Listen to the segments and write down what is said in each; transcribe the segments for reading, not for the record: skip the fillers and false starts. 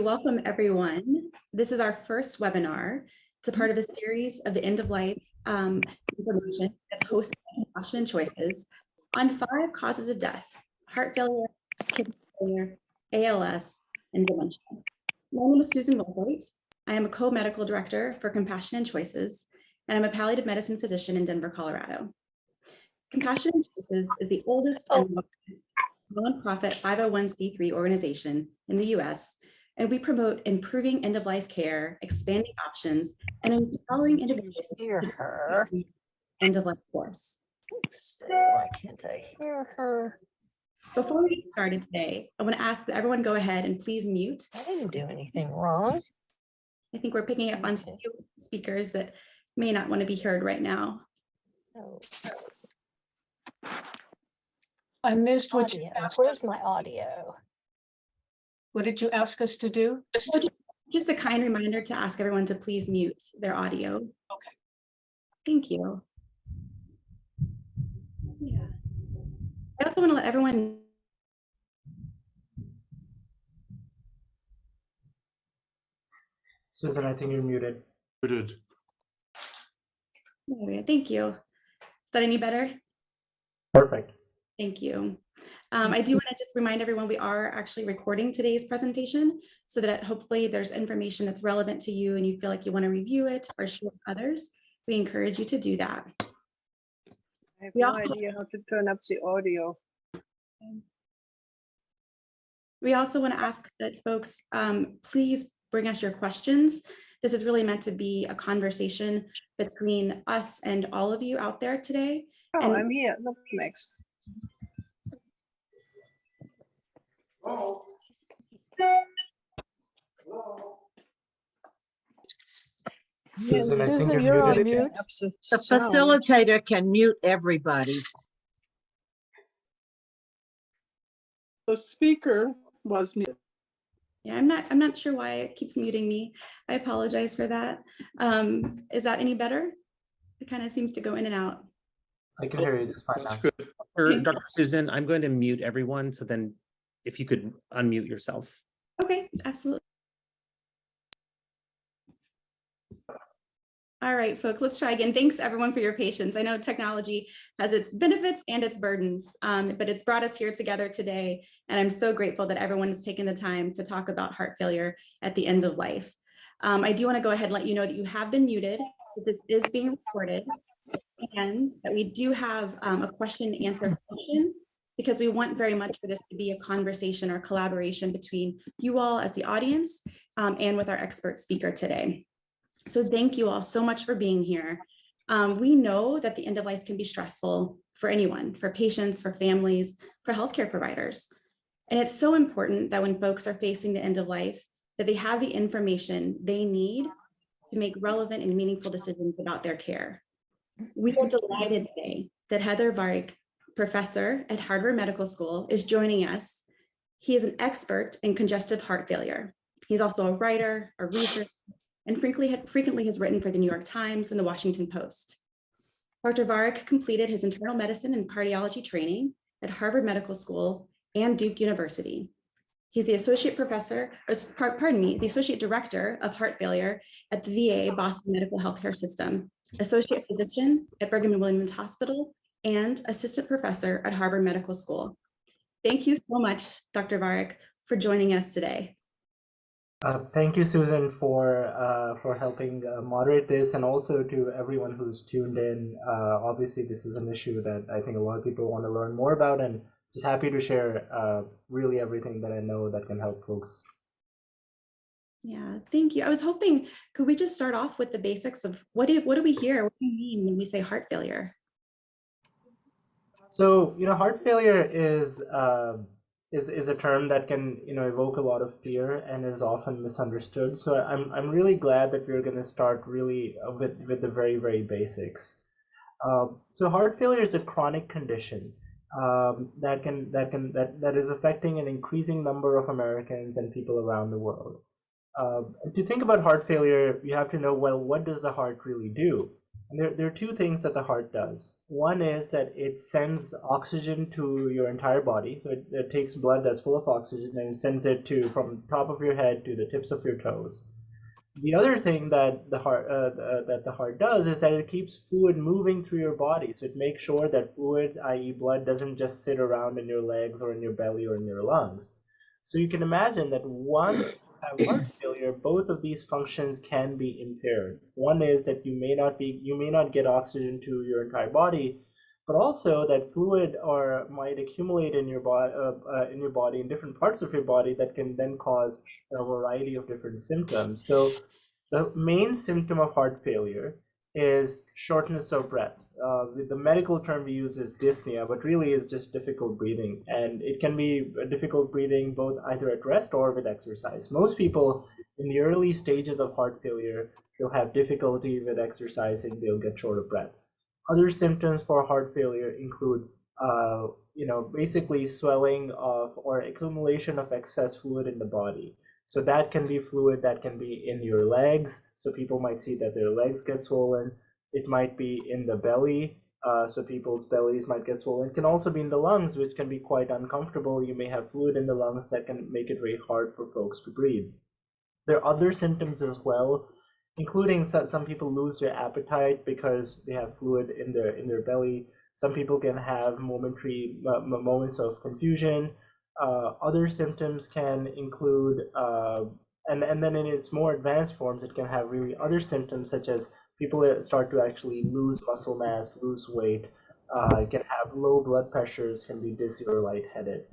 Welcome, everyone. This is our first webinar. It's a part of a series of the end-of-life information that's hosted by Compassion & Choices on 5 causes of death: heart failure, kidney failure, ALS, and dementia. My name is Susan Wilhoit. I am a co-medical director for Compassion & Choices, and I'm a palliative medicine physician in Denver, Colorado. Compassion & Choices is the oldest and largest nonprofit 501c3 organization in the US, and we promote improving end-of-life care, expanding options, and empowering individuals to hear her end-of-life course. Why can't I hear her? Before we get started today, I want to ask that everyone go ahead and please mute. I didn't do anything wrong. I think we're picking up on speakers that may not want to be heard right now. Oh. I missed what you asked. Where's my audio? What did you ask us to do? Just a kind reminder to ask everyone to please mute their audio. Okay. Thank you. Yeah. I also want to let everyone. Susan, I think you're muted. Muted. Thank you. Is that any better? Perfect. Thank you. I do want to just remind everyone we are actually recording today's presentation so that hopefully there's information that's relevant to you and you feel like you want to review it or share with others. We encourage you to do that. I have no idea how to turn up the audio. We also want to ask that folks please bring us your questions. This is really meant to be a conversation between us and all of you out there today. Oh, and I'm here. Look, Max. Oh. Susan, I think Susan, you're you're on muted. mute. The facilitator can mute everybody. The speaker was muted. Yeah, I'm not sure why it keeps muting me. I apologize for that. Is that any better? It kind of seems to go in and out. I can hear you just fine That's now. good. Dr. Susan, I'm going to mute everyone. So then if you could unmute yourself. Okay, absolutely. All right, folks, let's try again. Thanks everyone for your patience. I know technology has its benefits and its burdens, but it's brought us here together today. And I'm so grateful that everyone has taken the time to talk about heart failure at the end of life. I do want to go ahead and let you know that you have been muted, that this is being recorded, and that we do have a question and answer function, because we want very much for this to be a conversation or collaboration between you all as the audience and with our expert speaker today. So thank you all so much for being here. We know that the end of life can be stressful for anyone, for patients, for families, for healthcare providers. And it's so important that when folks are facing the end of life, that they have the information they need to make relevant and meaningful decisions about their care. We are delighted today that Heather Varrick, professor at Harvard Medical School, is joining us. He is an expert in congestive heart failure. He's also a writer, a researcher, and frequently has written for the New York Times and the Washington Post. Dr. Varrick completed his internal medicine and cardiology training at Harvard Medical School and Duke University. He's the associate professor, the associate director of heart failure at the VA Boston Medical Healthcare System, associate physician at Brigham and Women's Hospital, and assistant professor at Harvard Medical School. Thank you so much, Dr. Varrick, for joining us today. Thank you, Susan, for helping moderate this, and also to everyone who's tuned in. Obviously, this is an issue that I think a lot of people want to learn more about, and just happy to share really everything that I know that can help folks. Yeah, thank you. I was hoping, could we just start off with the basics of what do we hear? What do we mean when we say heart failure? So, heart failure is a term that can, evoke a lot of fear and is often misunderstood. So I'm really glad that we're going to start really with the very, very basics. So heart failure is a chronic condition that is affecting an increasing number of Americans and people around the world. To think about heart failure, you have to know, well, what does the heart really do? And there are two things that the heart does. One is that it sends oxygen to your entire body. So it takes blood that's full of oxygen and sends it to from top of your head to the tips of your toes. The other thing that the heart does is that it keeps fluid moving through your body. So it makes sure that fluid, i.e. blood, doesn't just sit around in your legs or in your belly or in your lungs. So you can imagine that once you have heart failure, both of these functions can be impaired. One is that you may not get oxygen to your entire body, but also that fluid or might accumulate in your body in different parts of your body that can then cause a variety of different symptoms. So the main symptom of heart failure is shortness of breath. The medical term we use is dyspnea, but really is just difficult breathing. And it can be difficult breathing both either at rest or with exercise. Most people in the early stages of heart failure, they'll have difficulty with exercising, they'll get short of breath. Other symptoms for heart failure include basically swelling of or accumulation of excess fluid in the body. So that can be fluid that can be in your legs. So people might see that their legs get swollen. It might be in the belly. So people's bellies might get swollen. It can also be in the lungs, which can be quite uncomfortable. You may have fluid in the lungs that can make it very hard for folks to breathe. There are other symptoms as well, including some people lose their appetite because they have fluid in their belly. Some people can have momentary moments of confusion. Other symptoms can include, and then in its more advanced forms, it can have really other symptoms such as people start to actually lose muscle mass, lose weight, can have low blood pressures, can be dizzy or lightheaded.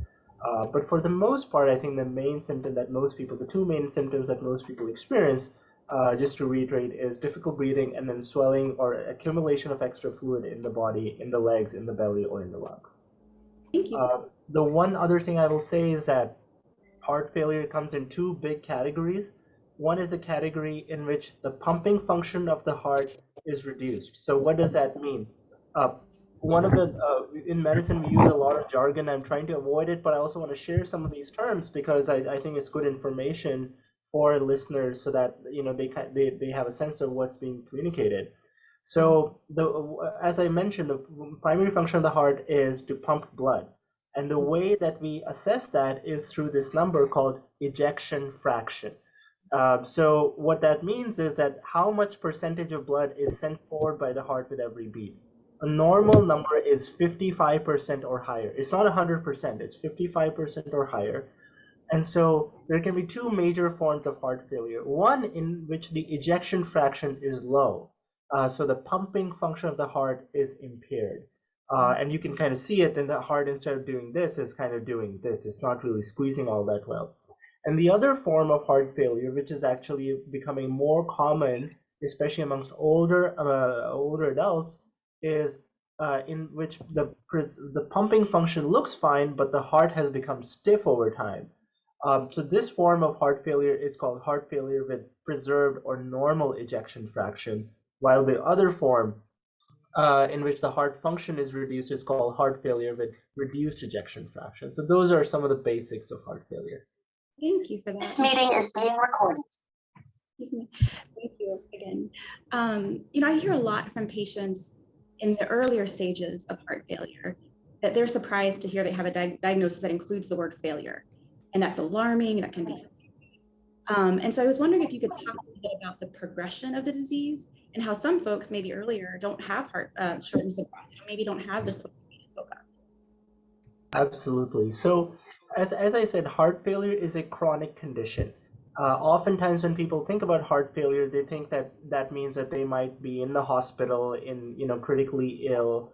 But for the most part, I think the two main symptoms that most people experience, just to reiterate, is difficult breathing and then swelling or accumulation of extra fluid in the body, in the legs, in the belly, or in the lungs. Thank you. The one other thing I will say is that heart failure comes in two big categories. One is a category in which the pumping function of the heart is reduced. So what does that mean? In medicine, we use a lot of jargon. I'm trying to avoid it, but I also want to share some of these terms because I think it's good information for listeners so that they have a sense of what's being communicated. So as I mentioned, the primary function of the heart is to pump blood. And the way that we assess that is through this number called ejection fraction. So what that means is that how much percentage of blood is sent forward by the heart with every beat. A normal number is 55% or higher. It's not 100%, it's 55% or higher. And so there can be two major forms of heart failure. One in which the ejection fraction is low. So the pumping function of the heart is impaired. And you can kind of see it in the heart, instead of doing this, is kind of doing this. It's not really squeezing all that well. And the other form of heart failure, which is actually becoming more common, especially amongst older adults, is in which the pumping function looks fine, but the heart has become stiff over time. So this form of heart failure is called heart failure with preserved or normal ejection fraction, while the other form in which the heart function is reduced is called heart failure with reduced ejection fraction. So those are some of the basics of heart failure. Thank you for that. This meeting is being recorded. Excuse me. Thank you again. I hear a lot from patients in the earlier stages of heart failure that they're surprised to hear they have a diagnosis that includes the word failure. And that's alarming, that can be and so I was wondering if you could talk a little bit about the progression of the disease and how some folks maybe earlier don't have heart shortness of breath, maybe don't have this spoke up. Absolutely. So as I said, heart failure is a chronic condition. Oftentimes when people think about heart failure, they think that means that they might be in the hospital, critically ill,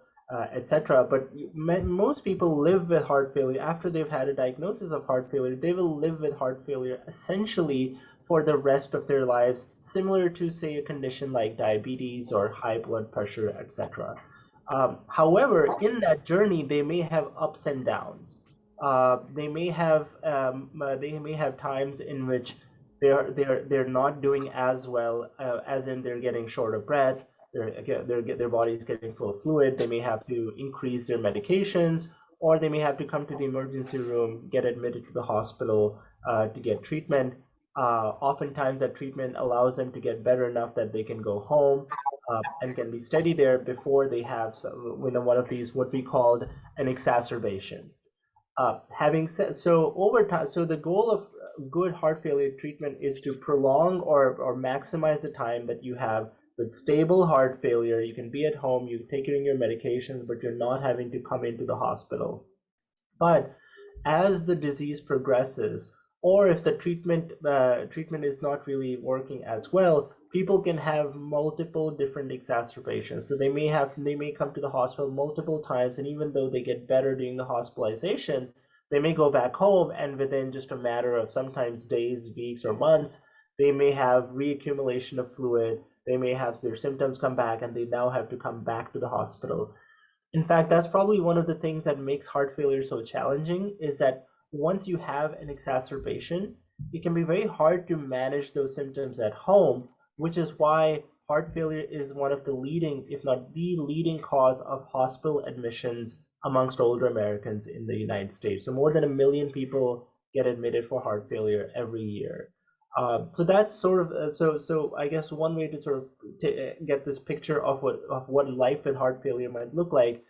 etc. But most people live with heart failure after they've had a diagnosis of heart failure. They will live with heart failure essentially for the rest of their lives, similar to, say, a condition like diabetes or high blood pressure, etc. However, in that journey, they may have ups and downs. They may have times in which they're not doing as well, as in they're getting short of breath. Their body is getting full of fluid. They may have to increase their medications, or they may have to come to the emergency room, get admitted to the hospital to get treatment. Oftentimes that treatment allows them to get better enough that they can go home and can be steady there before they have one of these, what we called an exacerbation. Having said so, over time, so the goal of good heart failure treatment is to prolong or maximize the time that you have with stable heart failure. You can be at home, you're taking your medications, but you're not having to come into the hospital. But as the disease progresses, or if the treatment is not really working as well, people can have multiple different exacerbations. So they may come to the hospital multiple times, and even though they get better during the hospitalization, they may go back home, and within just a matter of sometimes days, weeks, or months, they may have reaccumulation of fluid. They may have their symptoms come back, and they now have to come back to the hospital. In fact, that's probably one of the things that makes heart failure so challenging, is that once you have an exacerbation, it can be very hard to manage those symptoms at home, which is why heart failure is one of the leading, if not the leading cause of hospital admissions amongst older Americans in the United States. So more than 1 million people get admitted for heart failure every year. So that's sort of so I guess one way to sort of get this picture of what life with heart failure might look like.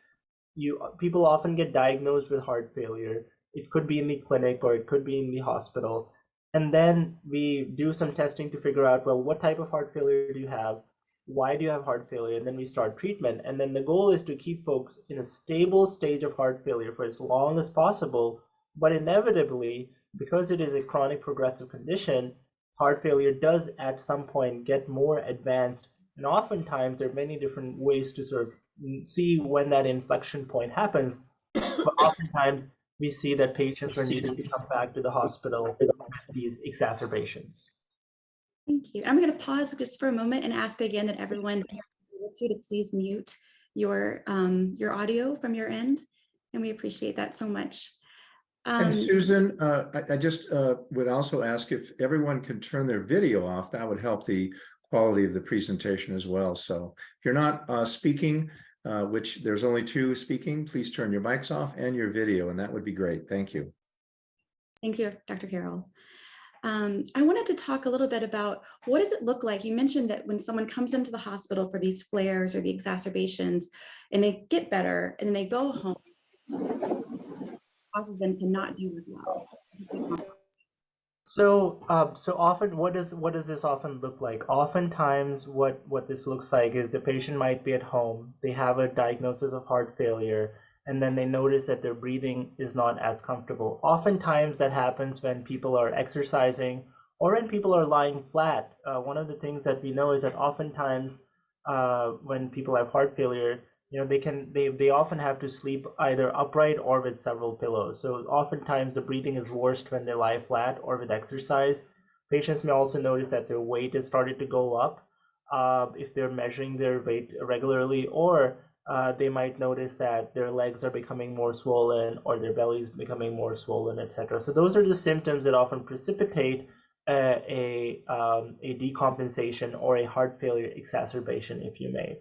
People often get diagnosed with heart failure. It could be in the clinic or it could be in the hospital, and then we do some testing to figure out, well, what type of heart failure do you have? Why do you have heart failure? And then we start treatment. And then the goal is to keep folks in a stable stage of heart failure for as long as possible. But inevitably, because it is a chronic progressive condition, heart failure does at some point get more advanced. And oftentimes there are many different ways to sort of see when that inflection point happens. But oftentimes we see that patients are needed to come back to the hospital with these exacerbations. Thank you. I'm going to pause just for a moment and ask again that everyone to please mute your audio from your end. And we appreciate that so much. And Susan, I just would also ask if everyone could turn their video off. That would help the quality of the presentation as well. So if you're not speaking, which there's only 2 speaking, please turn your mics off and your video, and that would be great. Thank you. Thank you, Dr. Carroll. I wanted to talk a little bit about what does it look like? You mentioned that when someone comes into the hospital for these flares or the exacerbations and they get better and then they go home, causes them to not do as well. So often, what does this often look like? Oftentimes, what this looks like is a patient might be at home, they have a diagnosis of heart failure, and then they notice that their breathing is not as comfortable. Oftentimes, that happens when people are exercising or when people are lying flat. One of the things that we know is that oftentimes, when people have heart failure, they often have to sleep either upright or with several pillows. So oftentimes the breathing is worst when they lie flat or with exercise. Patients may also notice that their weight has started to go up if they're measuring their weight regularly, or they might notice that their legs are becoming more swollen or their belly is becoming more swollen, etc. So those are the symptoms that often precipitate a decompensation or a heart failure exacerbation, if you may.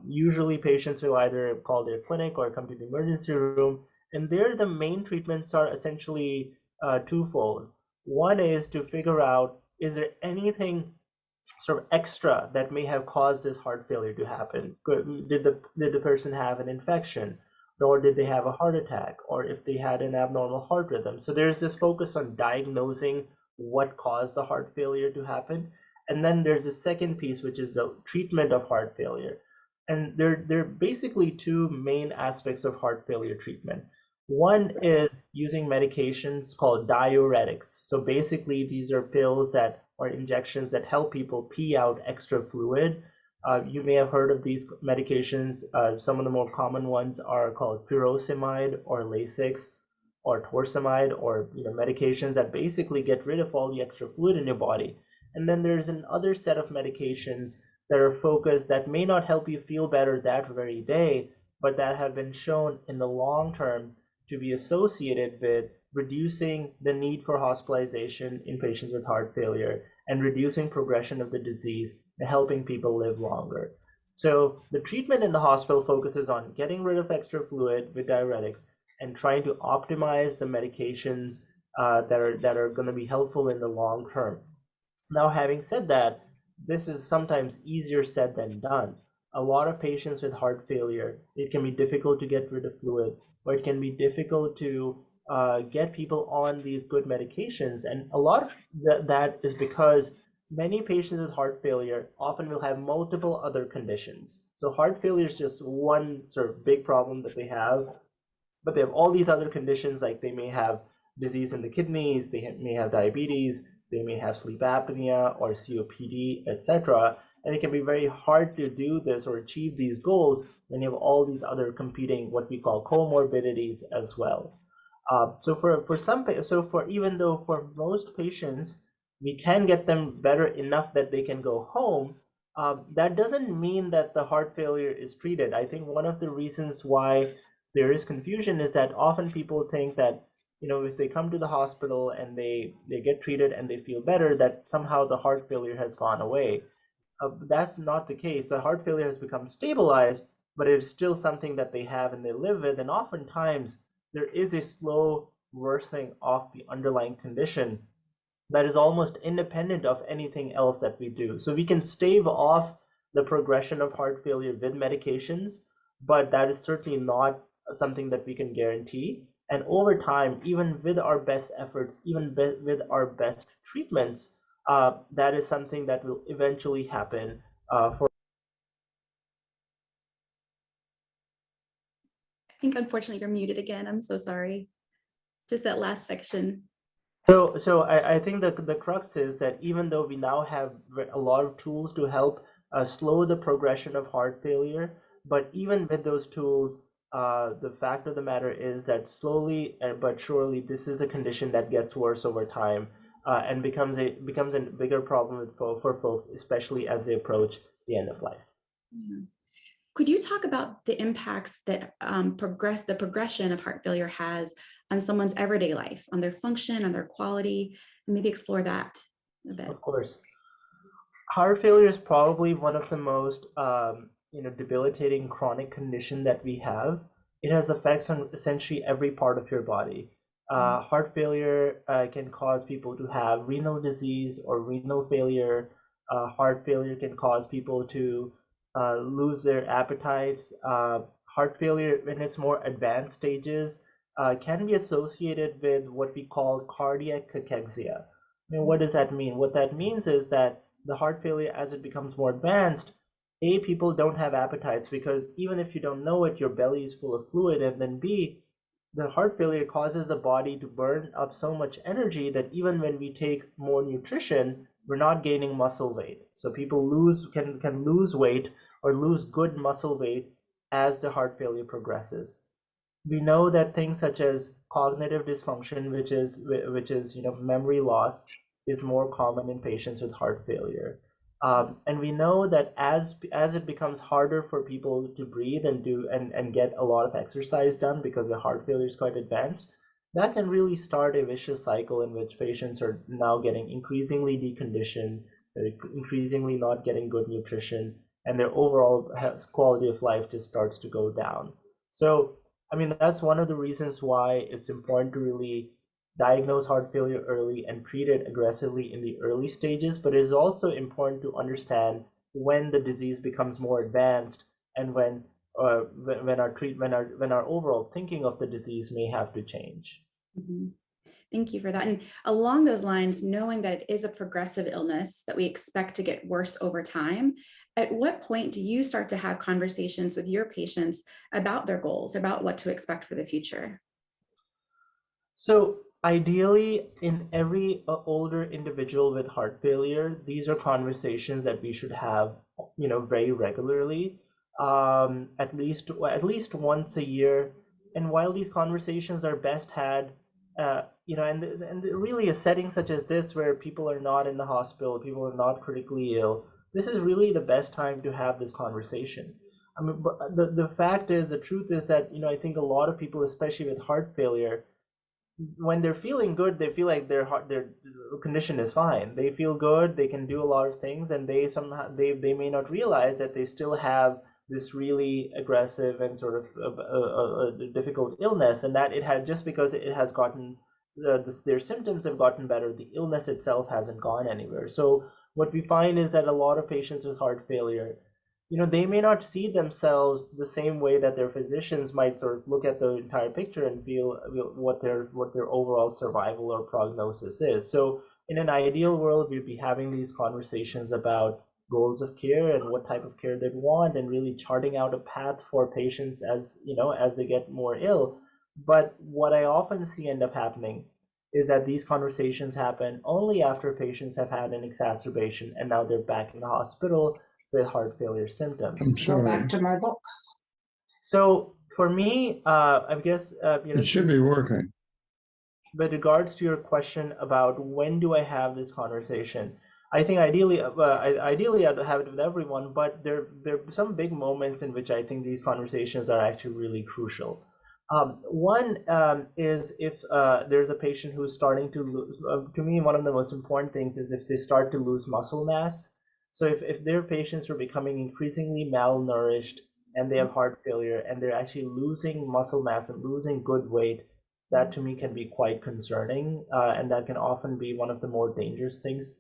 Usually patients will either call their clinic or come to the emergency room, and there the main treatments are essentially twofold. One is to figure out, is there anything sort of extra that may have caused this heart failure to happen? Did the person have an infection, or did they have a heart attack, or if they had an abnormal heart rhythm? So there's this focus on diagnosing what caused the heart failure to happen. And then there's a second piece, which is the treatment of heart failure. And there are basically 2 main aspects of heart failure treatment. One is using medications called diuretics. So basically, these are pills or injections that help people pee out extra fluid. You may have heard of these medications. Some of the more common ones are called furosemide or Lasix or torsemide, or medications that basically get rid of all the extra fluid in your body. And then there's another set of medications that are focused, that may not help you feel better that very day, but that have been shown in the long term to be associated with reducing the need for hospitalization in patients with heart failure and reducing progression of the disease and helping people live longer. So the treatment in the hospital focuses on getting rid of extra fluid with diuretics and trying to optimize the medications that are going to be helpful in the long term. Now, having said that, this is sometimes easier said than done. A lot of patients with heart failure, it can be difficult to get rid of fluid, or it can be difficult to get people on these good medications. And a lot of that is because many patients with heart failure often will have multiple other conditions. So heart failure is just one sort of big problem that they have, but they have all these other conditions, like they may have disease in the kidneys, they may have diabetes, they may have sleep apnea or COPD, etc. And it can be very hard to do this or achieve these goals when you have all these other competing, what we call comorbidities as well. So for even though for most patients we can get them better enough that they can go home, that doesn't mean that the heart failure is treated. I think one of the reasons why there is confusion is that often people think that, you know, if they come to the hospital and they get treated and they feel better, that somehow the heart failure has gone away. That's not the case. The heart failure has become stabilized, but it is still something that they have and they live with. And oftentimes there is a slow worsening of the underlying condition that is almost independent of anything else that we do. So we can stave off the progression of heart failure with medications, but that is certainly not something that we can guarantee. And over time, even with our best efforts, even with our best treatments, that is something that will eventually happen for. I think unfortunately you're muted again. I'm so sorry. Just that last section. So I think the crux is that even though we now have a lot of tools to help slow the progression of heart failure, but even with those tools, the fact of the matter is that slowly but surely this is a condition that gets worse over time, and becomes a bigger problem for folks, especially as they approach the end of life. Yeah. Could you talk about the impacts that the progression of heart failure has on someone's everyday life, on their function, on their quality, and maybe explore that a bit? Of course. Heart failure is probably one of the most debilitating chronic condition that we have. It has effects on essentially every part of your body. Heart failure can cause people to have renal disease or renal failure. Heart failure can cause people to lose their appetites. Heart failure, in its more advanced stages, can be associated with what we call cardiac cachexia. I mean, what does that mean? What that means is that the heart failure, as it becomes more advanced, people don't have appetites, because even if you don't know it, your belly is full of fluid, and then B, the heart failure causes the body to burn up so much energy that even when we take more nutrition, we're not gaining muscle weight. So people can lose weight or lose good muscle weight as the heart failure progresses. We know that things such as cognitive dysfunction, which is memory loss, is more common in patients with heart failure. And we know that as it becomes harder for people to breathe and get a lot of exercise done because the heart failure is quite advanced, that can really start a vicious cycle in which patients are now getting increasingly deconditioned, they're increasingly not getting good nutrition, and their overall quality of life just starts to go down. So, I mean, that's one of the reasons why it's important to really diagnose heart failure early and treat it aggressively in the early stages, but it is also important to understand when the disease becomes more advanced and when our overall thinking of the disease may have to change. Mm-hmm. Thank you for that. And along those lines, knowing that it is a progressive illness that we expect to get worse over time, at what point do you start to have conversations with your patients about their goals, about what to expect for the future? So ideally, in every older individual with heart failure, these are conversations that we should have, very regularly, at least once a year. And while these conversations are best had, and really a setting such as this where people are not in the hospital, people are not critically ill, this is really the best time to have this conversation. I mean, but the fact is, the truth is that, I think a lot of people, especially with heart failure, when they're feeling good, they feel like their condition is fine. They feel good, they can do a lot of things, and they may not realize that they still have this really aggressive and sort of difficult illness, and that it had, just because it has gotten their symptoms have gotten better, the illness itself hasn't gone anywhere. So what we find is that a lot of patients with heart failure, they may not see themselves the same way that their physicians might sort of look at the entire picture and feel what their overall survival or prognosis is. So in an ideal world, we'd be having these conversations about goals of care and what type of care they'd want, and really charting out a path for patients as as they get more ill. But what I often see end up happening is that these conversations happen only after patients have had an exacerbation and now they're back in the hospital with heart failure symptoms. Go back to my book. So for me, I guess It should be working. with regards to your question about when do I have this conversation, I think ideally I'd have it with everyone, but there are some big moments in which I think these conversations are actually really crucial. One is if there's a patient who's starting to lose, to me, one of the most important things is if they start to lose muscle mass. So if their patients are becoming increasingly malnourished and they have heart failure and they're actually losing muscle mass and losing good weight, that to me can be quite concerning, and that can often be one of the more dangerous things.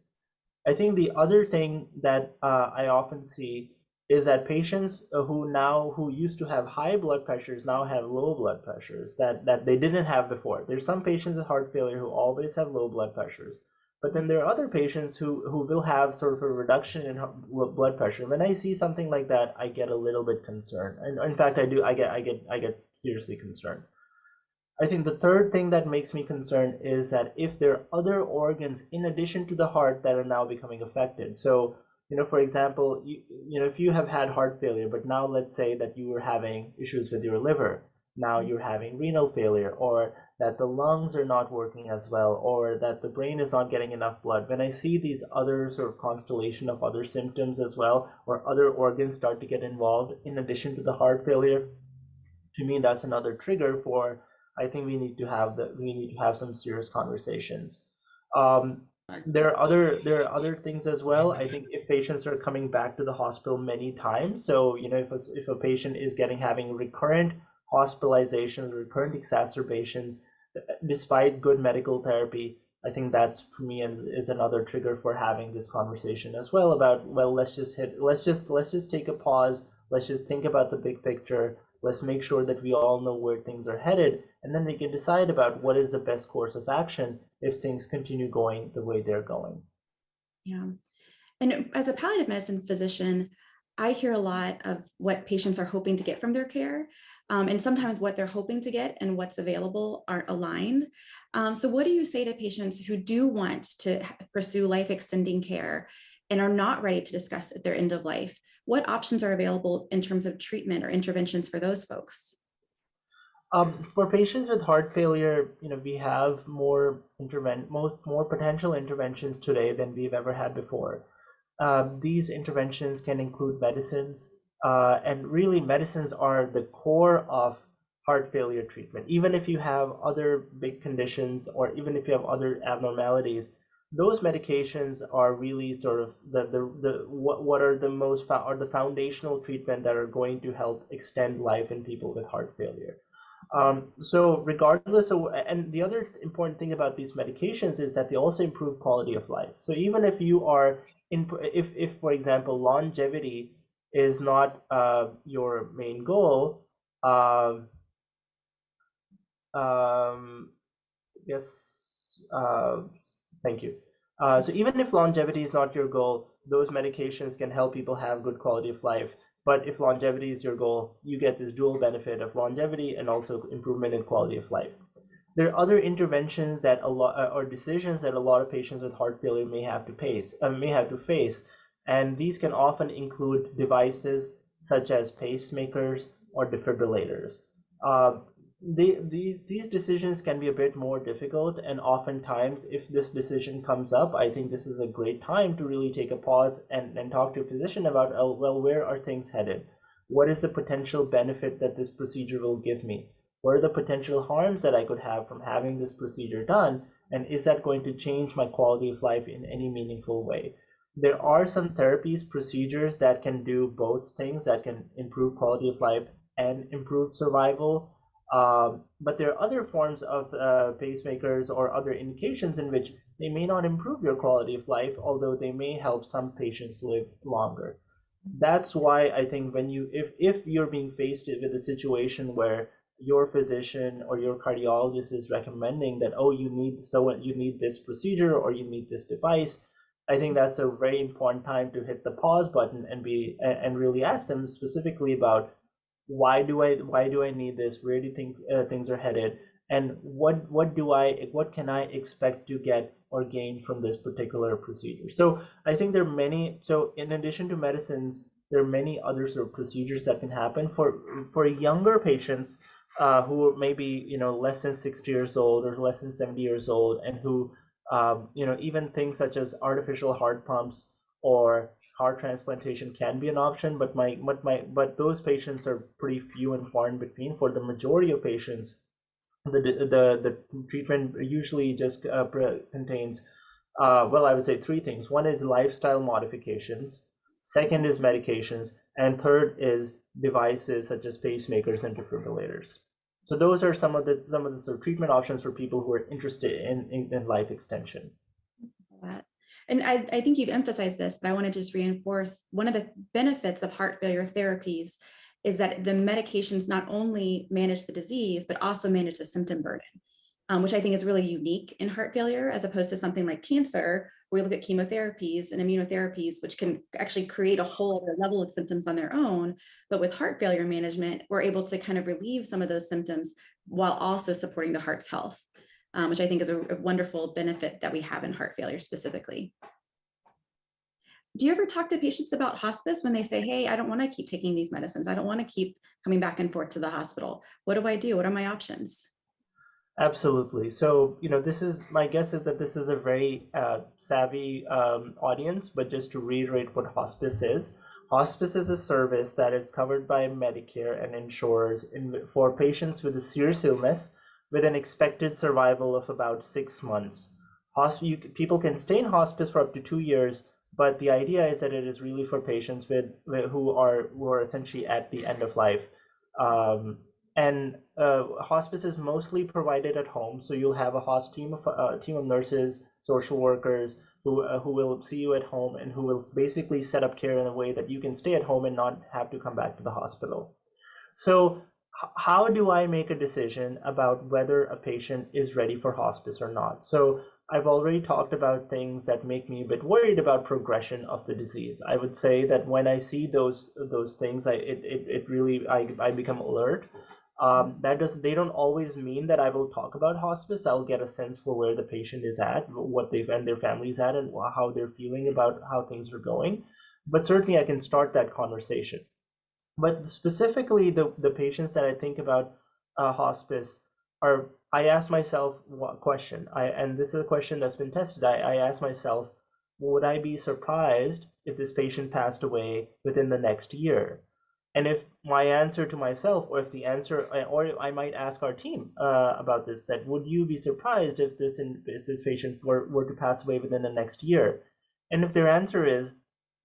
I think the other thing that I often see is that patients who used to have high blood pressures now have low blood pressures that they didn't have before. There's some patients with heart failure who always have low blood pressures, but then there are other patients who will have sort of a reduction in blood pressure. When I see something like that, I get a little bit concerned. And in fact, I do. I get seriously concerned. I think the third thing that makes me concerned is that if there are other organs in addition to the heart that are now becoming affected. So, for example, if you have had heart failure, but now let's say that you were having issues with your liver, now you're having renal failure, or that the lungs are not working as well, or that the brain is not getting enough blood. When I see these other sort of constellation of other symptoms as well, or other organs start to get involved in addition to the heart failure, to me, that's another trigger for, I think we need to have some serious conversations. There are other things as well. I think if patients are coming back to the hospital many times, so if a patient is having recurrent hospitalizations, recurrent exacerbations, despite good medical therapy, I think that's, for me, is another trigger for having this conversation as well about, well, let's just take a pause. Let's just think about the big picture. Let's make sure that we all know where things are headed, and then we can decide about what is the best course of action if things continue going the way they're going. Yeah. And as a palliative medicine physician, I hear a lot of what patients are hoping to get from their care. And sometimes what they're hoping to get and what's available aren't aligned. So what do you say to patients who do want to pursue life-extending care and are not ready to discuss at their end of life? What options are available in terms of treatment or interventions for those folks? For patients with heart failure, we have more potential interventions today than we've ever had before. These interventions can include medicines, and really medicines are the core of heart failure treatment. Even if you have other big conditions, or even if you have other abnormalities, those medications are really sort of what are the foundational treatment that are going to help extend life in people with heart failure. So regardless of, and the other important thing about these medications is that they also improve quality of life. So even if you are if for example longevity is not your main goal, yes, thank you. So even if longevity is not your goal, those medications can help people have good quality of life. But if longevity is your goal, you get this dual benefit of longevity and also improvement in quality of life. There are other interventions that or decisions that a lot of patients with heart failure may have to face, and these can often include devices such as pacemakers or defibrillators. These decisions can be a bit more difficult, and oftentimes if this decision comes up, I think this is a great time to really take a pause and talk to a physician about, oh, well, where are things headed? What is the potential benefit that this procedure will give me? What are the potential harms that I could have from having this procedure done? And is that going to change my quality of life in any meaningful way? There are some therapies, procedures that can do both things, that can improve quality of life and improve survival. But there are other forms of pacemakers or other indications in which they may not improve your quality of life, although they may help some patients live longer. That's why I think when if you're being faced with a situation where your physician or your cardiologist is recommending that, oh, you need this procedure or you need this device, I think that's a very important time to hit the pause button and really ask them specifically about why do I need this? Where do you think things are headed? And what can I expect to get or gain from this particular procedure? So I think there are many. So in addition to medicines, there are many other sort of procedures that can happen for younger patients who may be less than 60 years old or less than 70 years old, and who even things such as artificial heart pumps or heart transplantation can be an option, but those patients are pretty few and far in between. For the majority of patients, the treatment usually just contains well, I would say three things. One is lifestyle modifications, second is medications, and third is devices such as pacemakers and defibrillators. So those are some of the sort of treatment options for people who are interested in life extension. And I think you've emphasized this, but I want to just reinforce one of the benefits of heart failure therapies is that the medications not only manage the disease, but also manage the symptom burden, which I think is really unique in heart failure, as opposed to something like cancer, where we look at chemotherapies and immunotherapies, which can actually create a whole other level of symptoms on their own. But with heart failure management, we're able to kind of relieve some of those symptoms while also supporting the heart's health. Which I think is a wonderful benefit that we have in heart failure specifically. Do you ever talk to patients about hospice when they say, hey, I don't want to keep taking these medicines. I don't want to keep coming back and forth to the hospital. What do I do? What are my options? Absolutely. So, my guess is that this is a very savvy audience, but just to reiterate what hospice is a service that is covered by Medicare and insurers for patients with a serious illness with an expected survival of about 6 months. People can stay in hospice for up to 2 years, but the idea is that it is really for patients who are essentially at the end of life. And hospice is mostly provided at home, so you'll have a team of nurses, social workers who will see you at home and who will basically set up care in a way that you can stay at home and not have to come back to the hospital. So how do I make a decision about whether a patient is ready for hospice or not? So I've already talked about things that make me a bit worried about progression of the disease. I would say that when I see those things, I become alert. They don't always mean that I will talk about hospice. I'll get a sense for where the patient is at, what they've and their family's at, and how they're feeling about how things are going. But certainly I can start that conversation. But specifically, the patients that I think about hospice are, I ask myself what question, and this is a question that's been tested. I ask myself, would I be surprised if this patient passed away within the next year? And if my answer to myself, or if the answer, or I might ask our team about this, that would you be surprised if this patient were to pass away within the next year? And if their answer is,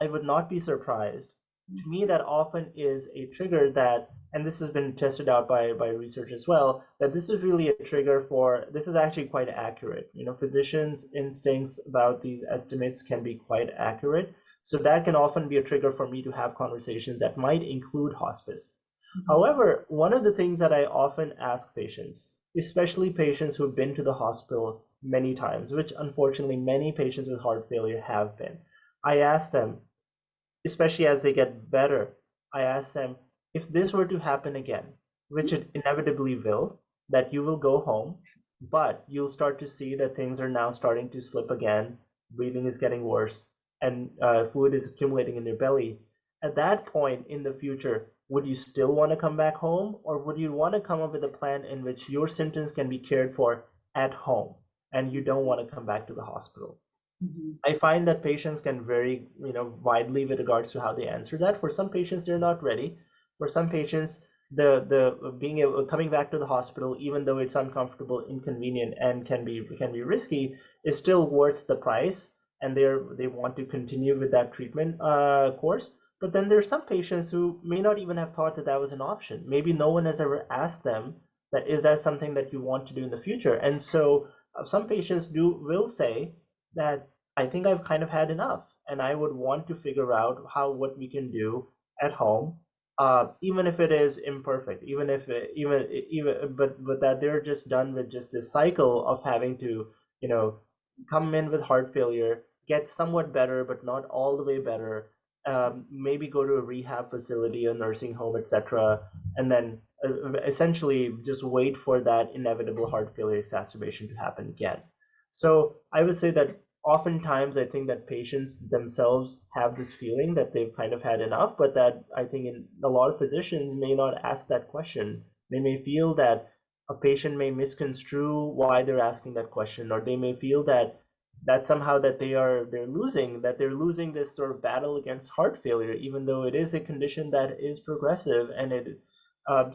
I would not be surprised, to me that often is a trigger that, and this has been tested out by research as well, that this is really a trigger this is actually quite accurate. Physicians' instincts about these estimates can be quite accurate. So that can often be a trigger for me to have conversations that might include hospice. However, one of the things that I often ask patients, especially patients who've been to the hospital many times, which unfortunately many patients with heart failure have been, I ask them, especially as they get better, I ask them, if this were to happen again, which it inevitably will, that you will go home, but you'll start to see that things are now starting to slip again, breathing is getting worse, and fluid is accumulating in your belly. At that point in the future, would you still want to come back home, or would you want to come up with a plan in which your symptoms can be cared for at home and you don't want to come back to the hospital? I find that patients can vary, widely with regards to how they answer that. For some patients, they're not ready. For some patients, coming back to the hospital, even though it's uncomfortable, inconvenient, and can be risky, is still worth the price, and they want to continue with that treatment course. But then there are some patients who may not even have thought that was an option. Maybe no one has ever asked them that is that something that you want to do in the future? And so some patients will say that I think I've kind of had enough, and I would want to figure out what we can do at home, even if it is imperfect, even if but that they're just done with just this cycle of having to, come in with heart failure, get somewhat better, but not all the way better, maybe go to a rehab facility, a nursing home, etc., and then essentially just wait for that inevitable heart failure exacerbation to happen again. So I would say that oftentimes I think that patients themselves have this feeling that they've kind of had enough, but that I think a lot of physicians may not ask that question. They may feel that a patient may misconstrue why they're asking that question, or they may feel that somehow that they're losing this sort of battle against heart failure, even though it is a condition that is progressive. And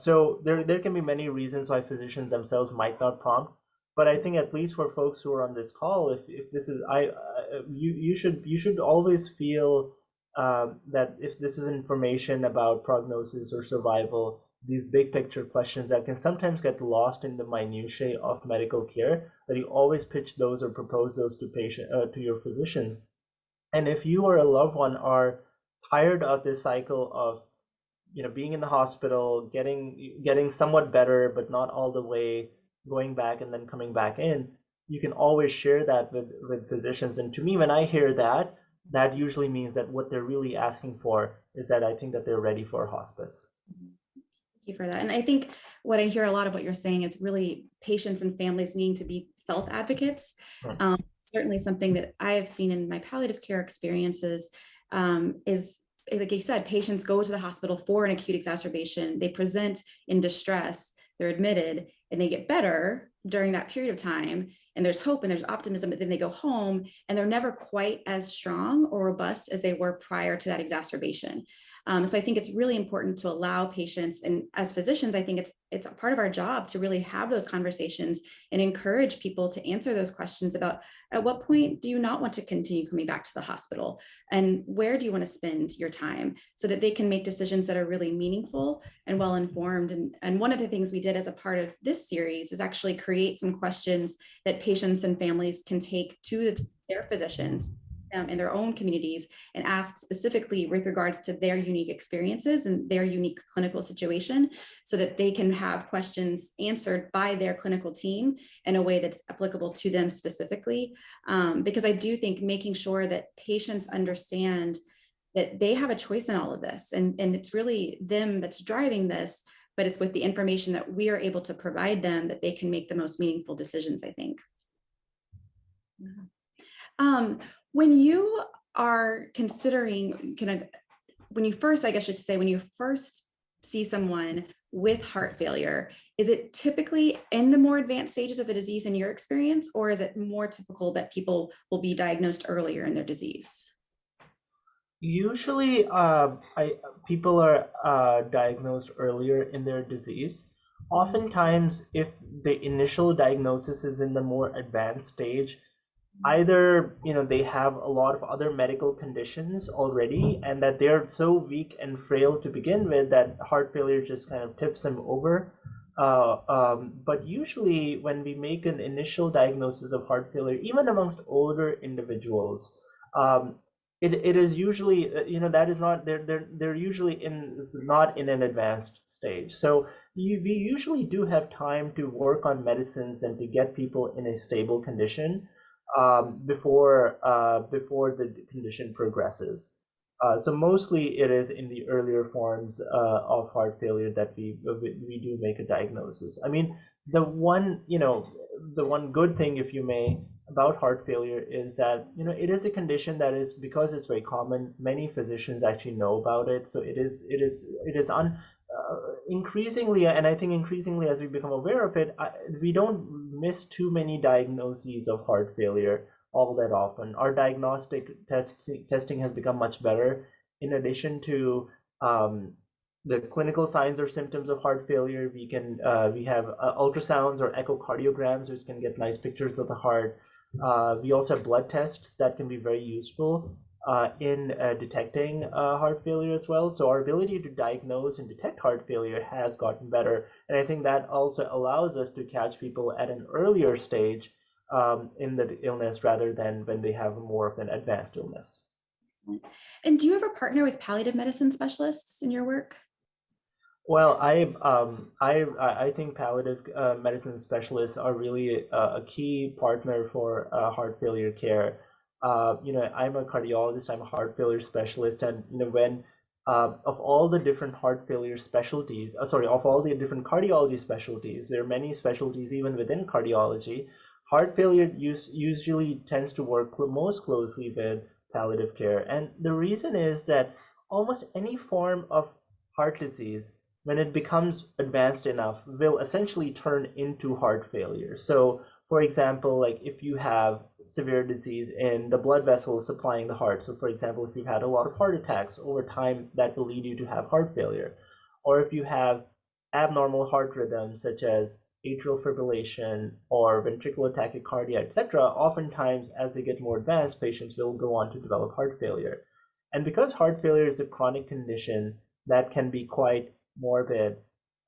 so there can be many reasons why physicians themselves might not prompt. But I think at least for folks who are on this call, if this is you should always feel that if this is information about prognosis or survival, these big picture questions that can sometimes get lost in the minutiae of medical care, that you always pitch those or propose those to your physicians. And if you or a loved one are tired of this cycle of being in the hospital, getting somewhat better, but not all the way, going back and then coming back in, you can always share that with physicians. And to me, when I hear that, that usually means that what they're really asking for is that I think that they're ready for hospice. Thank you for that. And I think what I hear a lot of what you're saying is really patients and families needing to be self-advocates. Certainly something that I have seen in my palliative care experiences is, like you said, patients go to the hospital for an acute exacerbation. They present in distress, they're admitted, and they get better during that period of time. And there's hope and there's optimism, but then they go home and they're never quite as strong or robust as they were prior to that exacerbation. So I think it's really important to allow patients, and as physicians, I think it's a part of our job to really have those conversations and encourage people to answer those questions about at what point do you not want to continue coming back to the hospital, and where do you want to spend your time, so that they can make decisions that are really meaningful and well-informed. And one of the things we did as a part of this series is actually create some questions that patients and families can take to their physicians in their own communities and ask specifically with regards to their unique experiences and their unique clinical situation, so that they can have questions answered by their clinical team in a way that's applicable to them specifically. Because I do think making sure that patients understand that they have a choice in all of this, and it's really them that's driving this, but it's with the information that we are able to provide them that they can make the most meaningful decisions, I think. When you are considering when you first see someone with heart failure, is it typically in the more advanced stages of the disease in your experience, or is it more typical that people will be diagnosed earlier in their disease? Usually, people are diagnosed earlier in their disease. Oftentimes, if the initial diagnosis is in the more advanced stage, either they have a lot of other medical conditions already, and that they're so weak and frail to begin with that heart failure just kind of tips them over. But usually when we make an initial diagnosis of heart failure, even amongst older individuals, it is usually that is not they're usually not in an advanced stage. So we usually do have time to work on medicines and to get people in a stable condition before the condition progresses. So mostly it is in the earlier forms of heart failure that we do make a diagnosis. I mean, the one good thing, if you may, about heart failure is that it is a condition that is, because it's very common, many physicians actually know about it. So it is increasingly, and I think increasingly as we become aware of it, we don't miss too many diagnoses of heart failure all that often. Our diagnostic testing has become much better. In addition to the clinical signs or symptoms of heart failure, we have ultrasounds or echocardiograms, which can get nice pictures of the heart. We also have blood tests that can be very useful. in detecting heart failure as well. So our ability to diagnose and detect heart failure has gotten better. And I think that also allows us to catch people at an earlier stage in the illness rather than when they have more of an advanced illness. And do you ever partner with palliative medicine specialists in your work? Well, I think palliative medicine specialists are really a key partner for heart failure care. I'm a cardiologist, I'm a heart failure specialist, and when of all the different heart failure specialties, of all the different cardiology specialties, there are many specialties even within cardiology. Heart failure usually tends to work most closely with palliative care, and the reason is that almost any form of heart disease, when it becomes advanced enough, will essentially turn into heart failure. So, for example, like if you have severe disease in the blood vessels supplying the heart, so for example, if you've had a lot of heart attacks over time, that will lead you to have heart failure. Or if you have abnormal heart rhythms, such as atrial fibrillation or ventricular tachycardia, etc., oftentimes as they get more advanced, patients will go on to develop heart failure. And because heart failure is a chronic condition that can be quite morbid.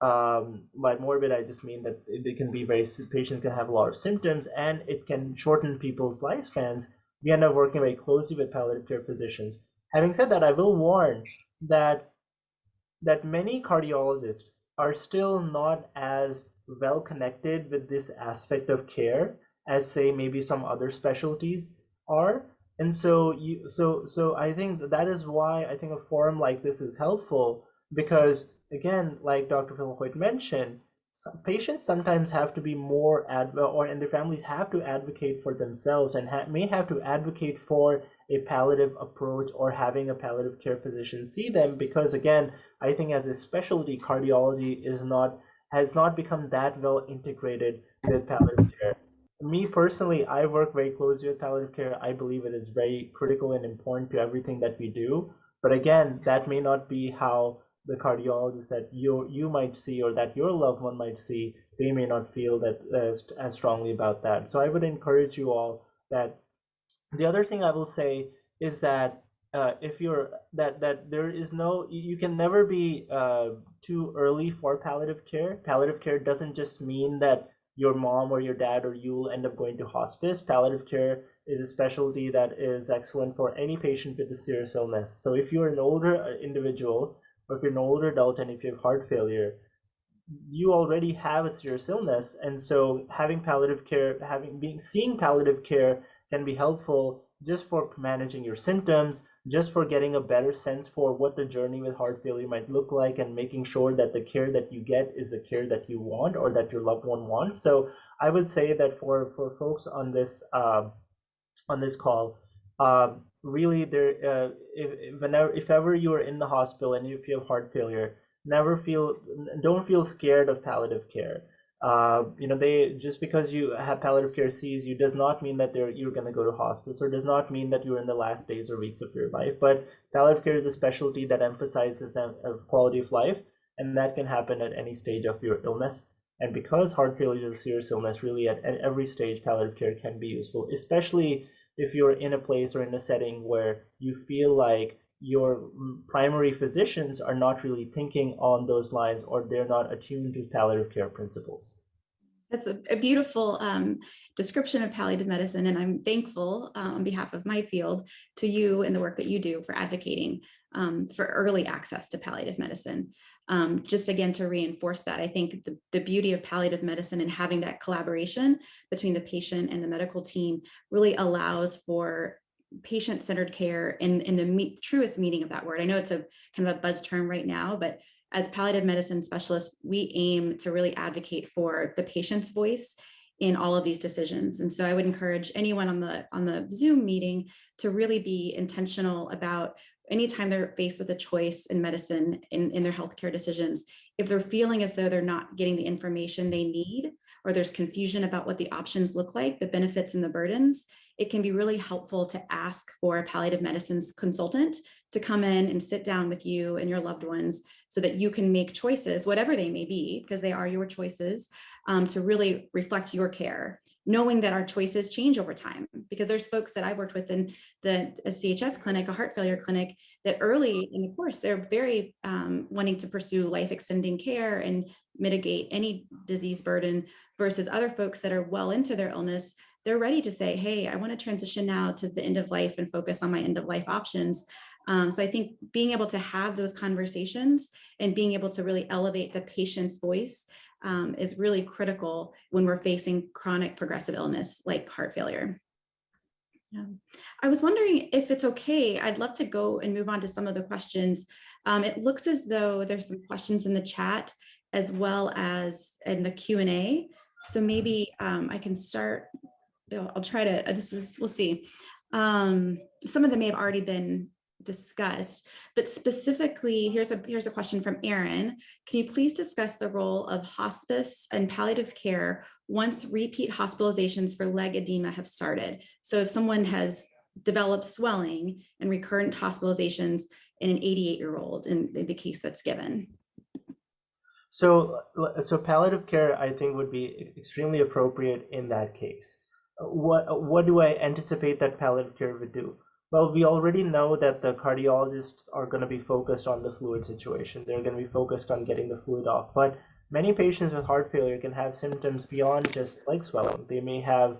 By morbid, I just mean that they can be patients can have a lot of symptoms and it can shorten people's lifespans. We end up working very closely with palliative care physicians. Having said that, I will warn that many cardiologists are still not as well connected with this aspect of care as, say, maybe some other specialties are. And so I think that is why I think a forum like this is helpful, because again, like Dr. Philhoit mentioned, patients sometimes have to be more and their families have to advocate for themselves and may have to advocate for a palliative approach or having a palliative care physician see them, because again, I think as a specialty, cardiology has not become that well integrated with palliative care. Me personally, I work very closely with palliative care. I believe it is very critical and important to everything that we do. But again, that may not be how the cardiologist that you might see or that your loved one might see, they may not feel that as strongly about that. So I would encourage you all that the other thing I will say is that if you're that there is no, you can never be too early for palliative care. Palliative care doesn't just mean that your mom or your dad or you will end up going to hospice. Palliative care is a specialty that is excellent for any patient with a serious illness. So if you're an older individual, or if you're an older adult and if you have heart failure, you already have a serious illness, and so having palliative care, seeing palliative care can be helpful just for managing your symptoms, just for getting a better sense for what the journey with heart failure might look like, and making sure that the care that you get is the care that you want or that your loved one wants. So I would say that for folks on this call, really there, if ever you are in the hospital and if you have heart failure, don't feel scared of palliative care. They, just because you have palliative care sees you does not mean that you're going to go to hospice, or does not mean that you're in the last days or weeks of your life. But palliative care is a specialty that emphasizes quality of life, and that can happen at any stage of your illness. And because heart failure is a serious illness, really at every stage, palliative care can be useful, especially if you're in a place or in a setting where you feel like your primary physicians are not really thinking on those lines, or they're not attuned to palliative care principles. That's a beautiful description of palliative medicine, and I'm thankful on behalf of my field to you and the work that you do for advocating for early access to palliative medicine. Just again, to reinforce that, I think the beauty of palliative medicine and having that collaboration between the patient and the medical team really allows for patient-centered care in the truest meaning of that word. I know it's a kind of a buzz term right now, but as palliative medicine specialists, we aim to really advocate for the patient's voice in all of these decisions. And so I would encourage anyone on the Zoom meeting to really be intentional about anytime they're faced with a choice in medicine, in their healthcare decisions, if they're feeling as though they're not getting the information they need, or there's confusion about what the options look like, the benefits and the burdens, it can be really helpful to ask for a palliative medicine consultant to come in and sit down with you and your loved ones so that you can make choices, whatever they may be, because they are your choices, to really reflect your care. knowing that our choices change over time, because there's folks that I worked with in a CHF clinic, a heart failure clinic, that early in the course, they're very wanting to pursue life extending care and mitigate any disease burden, versus other folks that are well into their illness. They're ready to say, hey, I want to transition now to the end of life and focus on my end of life options. So I think being able to have those conversations and being able to really elevate the patient's voice is really critical when we're facing chronic progressive illness like heart failure. I was wondering if it's okay, I'd love to go and move on to some of the questions. It looks as though there's some questions in the chat as well as in the Q&A. So maybe I can start, I'll try to, we'll see. Some of them may have already been discussed, but specifically, here's a question from Aaron. Can you please discuss the role of hospice and palliative care once repeat hospitalizations for leg edema have started? So if someone has developed swelling and recurrent hospitalizations in an 88-year-old in the case that's given. So palliative care, I think, would be extremely appropriate in that case. What do I anticipate that palliative care would do? Well, we already know that the cardiologists are going to be focused on the fluid situation. They're going to be focused on getting the fluid off. But many patients with heart failure can have symptoms beyond just leg swelling. They may have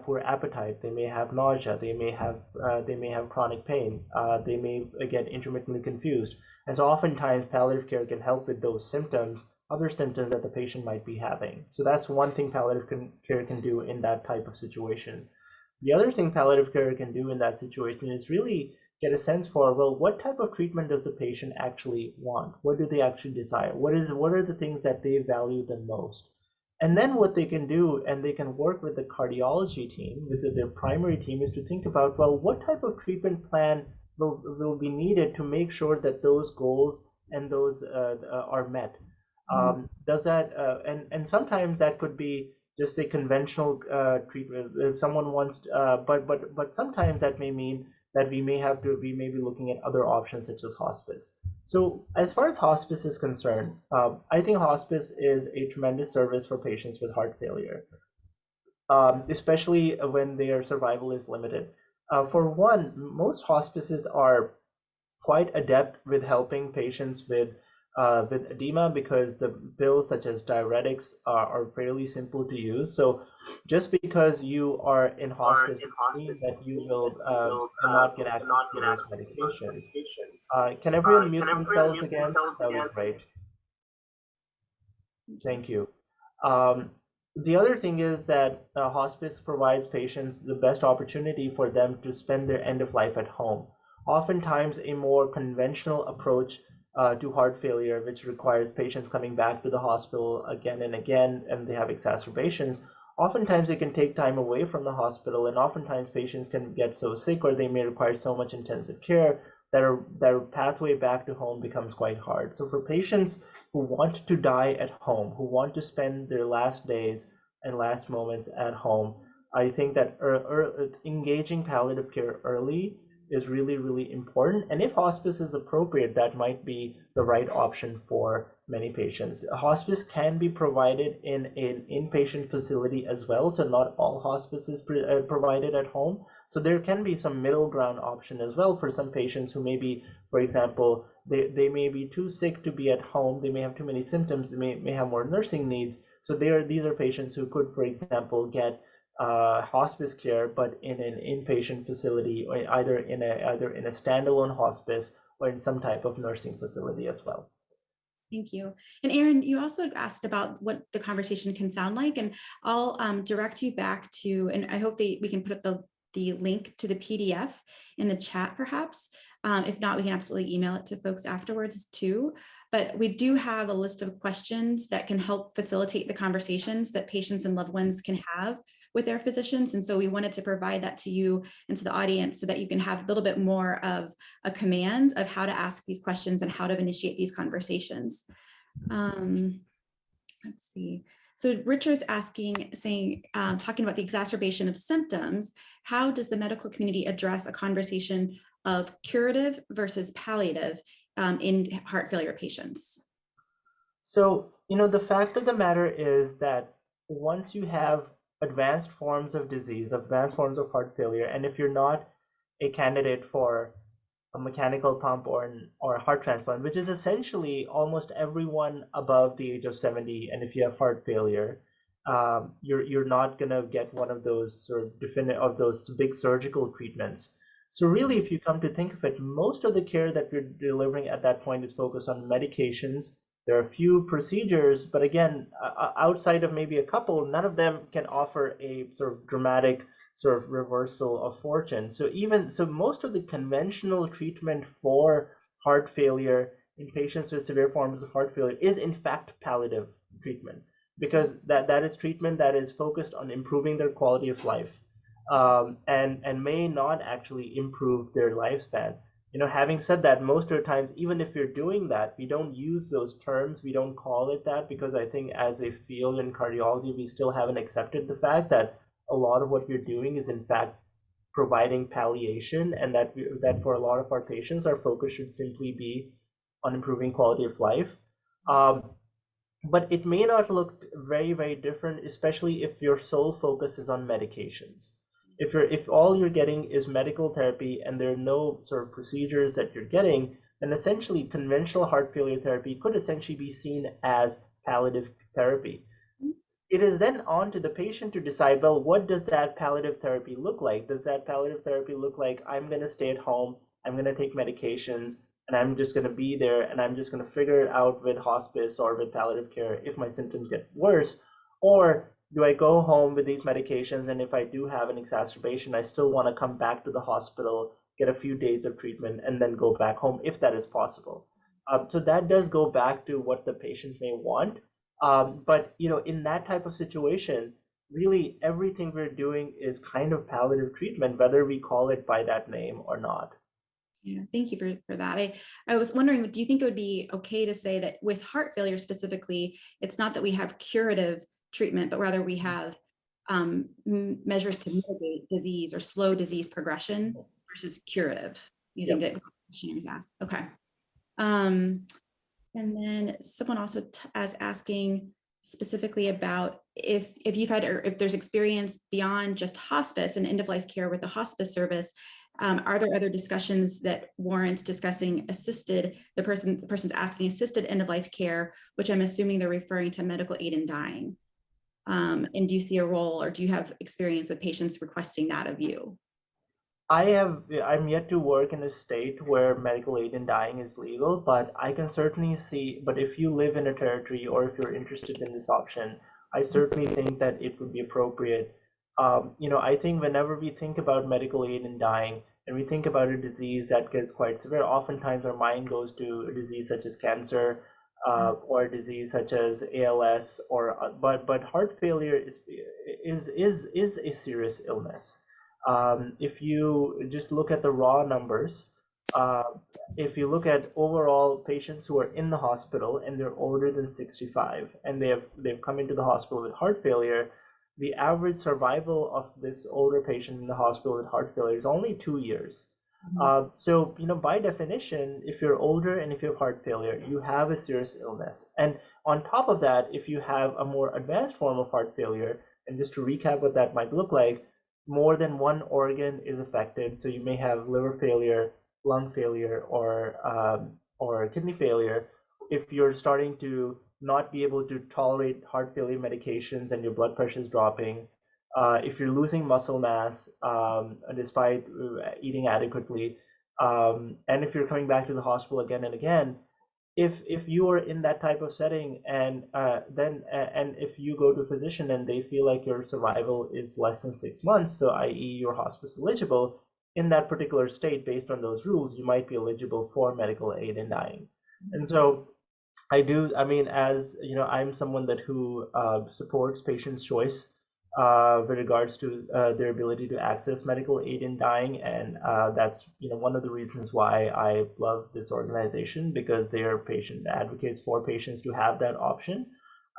poor appetite. They may have nausea. They may have chronic pain. They may get intermittently confused. And so oftentimes palliative care can help with those symptoms, other symptoms that the patient might be having. So that's one thing palliative care can do in that type of situation. The other thing palliative care can do in that situation is really get a sense for, well, what type of treatment does the patient actually want? What do they actually desire? What are the things that they value the most? And then what they can do, and they can work with the cardiology team, with their primary team, is to think about, well, what type of treatment plan will be needed to make sure that those goals and those are met. Does that and sometimes that could be just a conventional treatment if someone wants to, but sometimes that may mean that we may be looking at other options such as hospice. So as far as hospice is concerned, I think hospice is a tremendous service for patients with heart failure, especially when their survival is limited. For one, most hospices are quite adept with helping patients with edema, because the pills such as diuretics are fairly simple to use. So just because you are in hospice means that you will not get access to those medications. Can everyone mute themselves again? That would be great. Thank you. The other thing is that hospice provides patients the best opportunity for them to spend their end of life at home. Oftentimes, a more conventional approach to heart failure, which requires patients coming back to the hospital again and again, and they have exacerbations, oftentimes it can take time away from the hospital, and oftentimes patients can get so sick, or they may require so much intensive care that their pathway back to home becomes quite hard. So for patients who want to die at home, who want to spend their last days and last moments at home, I think that engaging palliative care early is really, really important. And if hospice is appropriate, that might be the right option for many patients. Hospice can be provided in an inpatient facility as well, so not all hospice is provided at home. So there can be some middle ground option as well for some patients who may be, for example, they may be too sick to be at home, they may have too many symptoms, they may have more nursing needs. So these are patients who could, for example, get hospice care, but in an inpatient facility, or either in a standalone hospice or in some type of nursing facility as well. Thank you. And Aaron, you also asked about what the conversation can sound like, and I'll direct you back to, and I hope we can put up the link to the PDF in the chat perhaps. If not, we can absolutely email it to folks afterwards too. But we do have a list of questions that can help facilitate the conversations that patients and loved ones can have with their physicians. And so we wanted to provide that to you and to the audience so that you can have a little bit more of a command of how to ask these questions and how to initiate these conversations. Let's see. So Richard's talking about the exacerbation of symptoms. How does the medical community address a conversation of curative versus palliative in heart failure patients? So, the fact of the matter is that once you have advanced forms of disease, advanced forms of heart failure, and if you're not a candidate for a mechanical pump or a heart transplant, which is essentially almost everyone above the age of 70, and if you have heart failure, you're not gonna get one of those sort of definitive of those big surgical treatments. So really, if you come to think of it, most of the care that we're delivering at that point is focused on medications. There are a few procedures, but again, outside of maybe a couple, none of them can offer a sort of dramatic sort of reversal of fortune. So most of the conventional treatment for heart failure in patients with severe forms of heart failure is in fact palliative treatment, because that is treatment that is focused on improving their quality of life, and may not actually improve their lifespan. Having said that, most of the times, even if you're doing that, we don't use those terms, we don't call it that, because I think as a field in cardiology, we still haven't accepted the fact that a lot of what we're doing is in fact providing palliation, and that for a lot of our patients, our focus should simply be on improving quality of life. But it may not look very, very different, especially if your sole focus is on medications. If all you're getting is medical therapy and there are no sort of procedures that you're getting, then essentially conventional heart failure therapy could essentially be seen as palliative therapy. It is then on to the patient to decide, well, what does that palliative therapy look like? Does that palliative therapy look like I'm going to stay at home, I'm going to take medications, and I'm just going to be there, and I'm just going to figure it out with hospice or with palliative care if my symptoms get worse? Or do I go home with these medications, and if I do have an exacerbation, I still want to come back to the hospital, get a few days of treatment, and then go back home if that is possible? So that does go back to what the patient may want. But in that type of situation, really everything we're doing is kind of palliative treatment, whether we call it by that name or not. Yeah, thank you for that. I was wondering, do you think it would be okay to say that with heart failure specifically, it's not that we have curative treatment, but rather we have measures to mitigate disease or slow disease progression versus curative, using the questionnaires asked. Okay. And then someone also is asking specifically about if you've had, or if there's experience beyond just hospice and end-of-life care with the hospice service, are there other discussions that warrant discussing assisted, the person's asking assisted end-of-life care, which I'm assuming they're referring to medical aid in dying. And do you see a role, or do you have experience with patients requesting that of you? I'm yet to work in a state where medical aid in dying is legal, but I can certainly see, but if you live in a territory or if you're interested in this option, I certainly think that it would be appropriate. I think whenever we think about medical aid in dying and we think about a disease that gets quite severe, oftentimes our mind goes to a disease such as cancer, or a disease such as ALS, but heart failure is a serious illness. If you just look at the raw numbers, if you look at overall patients who are in the hospital and they're older than 65 and they've come into the hospital with heart failure, the average survival of this older patient in the hospital with heart failure is only 2 years. So, by definition, if you're older and if you have heart failure, you have a serious illness. And on top of that, if you have a more advanced form of heart failure, and just to recap what that might look like, more than one organ is affected. So you may have liver failure, lung failure, or kidney failure. If you're starting to not be able to tolerate heart failure medications and your blood pressure is dropping, if you're losing muscle mass despite eating adequately, and if you're coming back to the hospital again and again, if you are in that type of setting, and if you go to a physician and they feel like your survival is less than 6 months, so i.e. you're hospice eligible, in that particular state, based on those rules, you might be eligible for medical aid in dying. And so as I'm someone who supports patients' choice with regards to their ability to access medical aid in dying, and that's one of the reasons why I love this organization, because they are patient advocates for patients to have that option.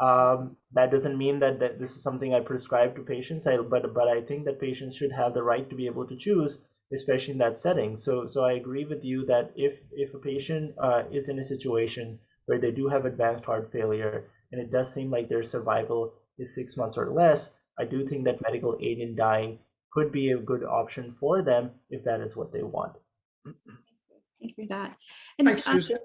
That doesn't mean that this is something I prescribe to patients, but I think that patients should have the right to be able to choose, especially in that setting. So I agree with you that if a patient is in a situation where they do have advanced heart failure and it does seem like their survival is 6 months or less, I do think that medical aid in dying could be a good option for them if that is what they want. Thank you for that. Hi, And Susan.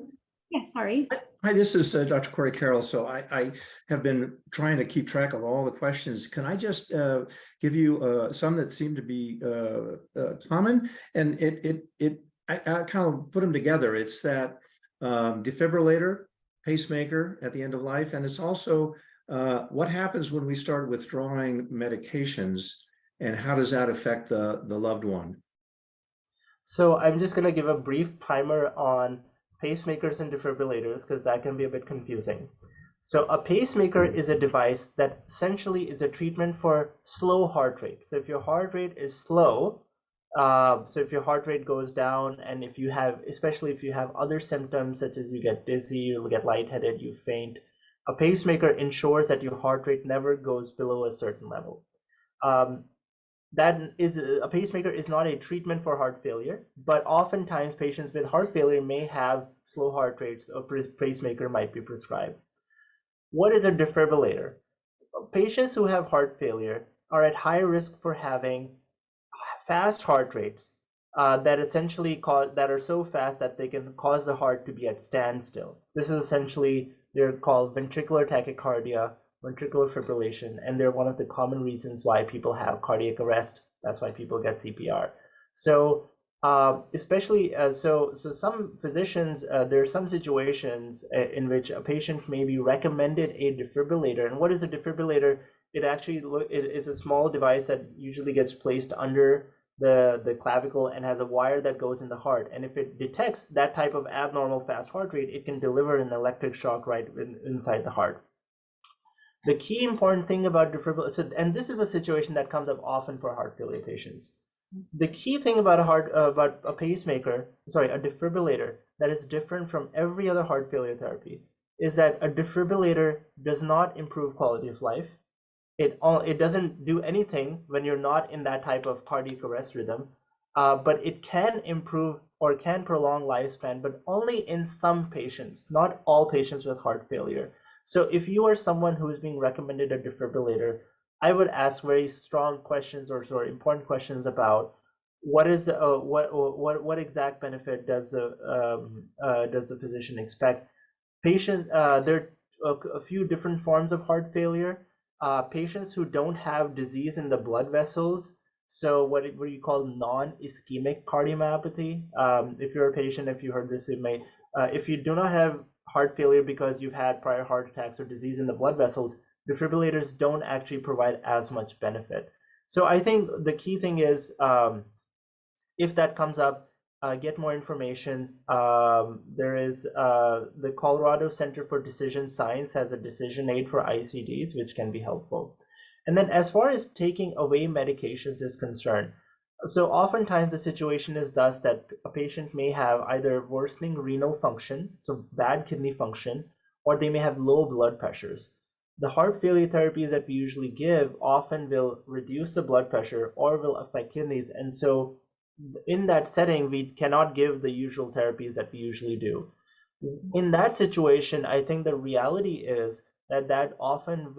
yeah, sorry. Hi, this is Dr. Corey Carroll. So I have been trying to keep track of all the questions. Can I just give you some that seem to be common? And I kind of put them together. It's that defibrillator, pacemaker at the end of life, and it's also what happens when we start withdrawing medications, and how does that affect the loved one? So I'm just going to give a brief primer on pacemakers and defibrillators because that can be a bit confusing. So a pacemaker is a device that essentially is a treatment for slow heart rate. So if your heart rate is slow, so if your heart rate goes down, and if you have, especially if you have other symptoms such as you get dizzy, you get lightheaded, you faint, a pacemaker ensures that your heart rate never goes below a certain level. That is, a pacemaker is not a treatment for heart failure, but oftentimes patients with heart failure may have slow heart rates. A pacemaker might be prescribed. What is a defibrillator? Patients who have heart failure are at high risk for having fast heart rates that essentially that are so fast that they can cause the heart to be at standstill. This is essentially, they're called ventricular tachycardia, ventricular fibrillation, and they're one of the common reasons why people have cardiac arrest. That's why people get CPR. So especially so some physicians, there are some situations in which a patient may be recommended a defibrillator. And what is a defibrillator? It actually it is a small device that usually gets placed under the clavicle and has a wire that goes in the heart. And if it detects that type of abnormal fast heart rate, it can deliver an electric shock right inside the heart. The key important thing about defibrillator, and this is a situation that comes up often for heart failure patients. The key thing about a pacemaker, sorry, a defibrillator that is different from every other heart failure therapy is that a defibrillator does not improve quality of life. It doesn't do anything when you're not in that type of cardiac arrest rhythm, but it can improve or can prolong lifespan, but only in some patients, not all patients with heart failure. So if you are someone who is being recommended a defibrillator, I would ask very strong questions or sort of important questions about what is what exact benefit does the physician expect. There are a few different forms of heart failure. Patients who don't have disease in the blood vessels, so what you call non-ischemic cardiomyopathy. If you're a patient, if you heard this, it may, if you do not have heart failure because you've had prior heart attacks or disease in the blood vessels, defibrillators don't actually provide as much benefit. So I think the key thing is, if that comes up, get more information. There is the Colorado Center for Decision Science has a decision aid for ICDs, which can be helpful. And then as far as taking away medications is concerned, so oftentimes the situation is thus that a patient may have either worsening renal function, so bad kidney function, or they may have low blood pressures. The heart failure therapies that we usually give often will reduce the blood pressure or will affect kidneys. And so in that setting, we cannot give the usual therapies that we usually do. In that situation, I think the reality is that often